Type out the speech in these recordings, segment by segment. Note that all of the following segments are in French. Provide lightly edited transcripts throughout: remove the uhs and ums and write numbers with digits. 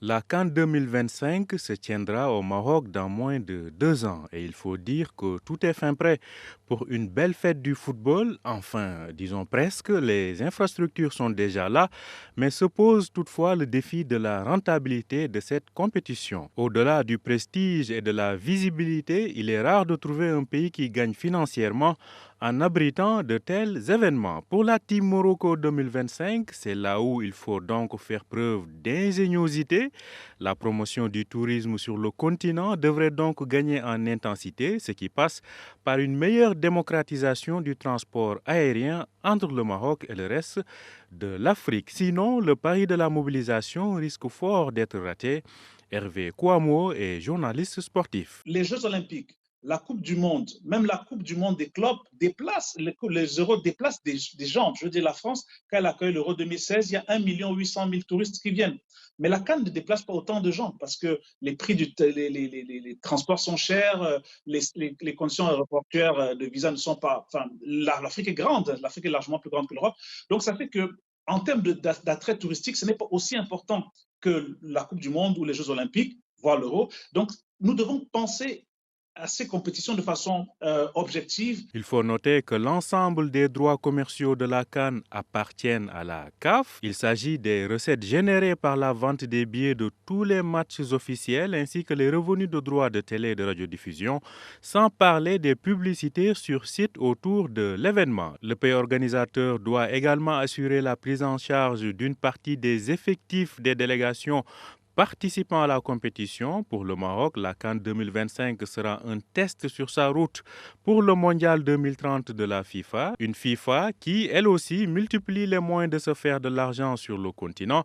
La CAN 2025 se tiendra au Maroc dans moins de 2 ans et il faut dire que tout est fin prêt pour une belle fête du football. Enfin, disons presque, les infrastructures sont déjà là, mais se pose toutefois le défi de la rentabilité de cette compétition. Au-delà du prestige et de la visibilité, il est rare de trouver un pays qui gagne financièrement en abritant de tels événements. Pour la Team Morocco 2025, c'est là où il faut donc faire preuve d'ingéniosité. La promotion du tourisme sur le continent devrait donc gagner en intensité, ce qui passe par une meilleure démocratisation du transport aérien entre le Maroc et le reste de l'Afrique. Sinon, le pari de la mobilisation risque fort d'être raté. Hervé Kouamo est journaliste sportif. Les Jeux Olympiques, la Coupe du Monde, même la Coupe du Monde des clubs déplace, les Euros déplacent des gens. Je veux dire, la France, quand elle accueille l'Euro 2016, il y a 1 800 000 touristes qui viennent. Mais la CAN ne déplace pas autant de gens parce que les prix les transports sont chers, les conditions aéroportuaires de visa ne sont pas. Enfin, l'Afrique est grande, l'Afrique est largement plus grande que l'Europe. Donc, ça fait que en termes d'attrait touristique, ce n'est pas aussi important que la Coupe du Monde ou les Jeux Olympiques, voire l'Euro. Donc, nous devons penser à ces compétitions de façon objective. Il faut noter que l'ensemble des droits commerciaux de la CAN appartiennent à la CAF. Il s'agit des recettes générées par la vente des billets de tous les matchs officiels ainsi que les revenus de droits de télé et de radiodiffusion, sans parler des publicités sur site autour de l'événement. Le pays organisateur doit également assurer la prise en charge d'une partie des effectifs des délégations participant à la compétition. Pour le Maroc, la CAN 2025 sera un test sur sa route pour le Mondial 2030 de la FIFA. Une FIFA qui, elle aussi, multiplie les moyens de se faire de l'argent sur le continent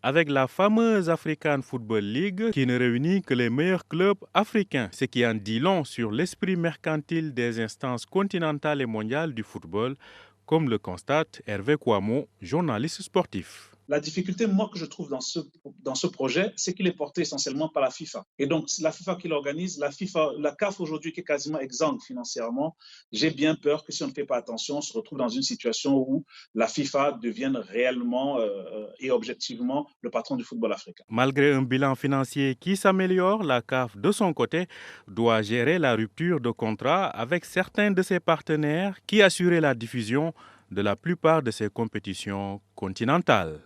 avec la fameuse African Football League qui ne réunit que les meilleurs clubs africains, ce qui en dit long sur l'esprit mercantile des instances continentales et mondiales du football, comme le constate Hervé Kouamo, journaliste sportif. La difficulté, moi, que je trouve dans ce projet, c'est qu'il est porté essentiellement par la FIFA. Et donc, c'est la FIFA qui l'organise, la CAF aujourd'hui qui est quasiment exsangue financièrement. J'ai bien peur que si on ne fait pas attention, on se retrouve dans une situation où la FIFA devienne réellement et objectivement le patron du football africain. Malgré un bilan financier qui s'améliore, la CAF, de son côté, doit gérer la rupture de contrat avec certains de ses partenaires qui assuraient la diffusion de la plupart de ses compétitions continentales.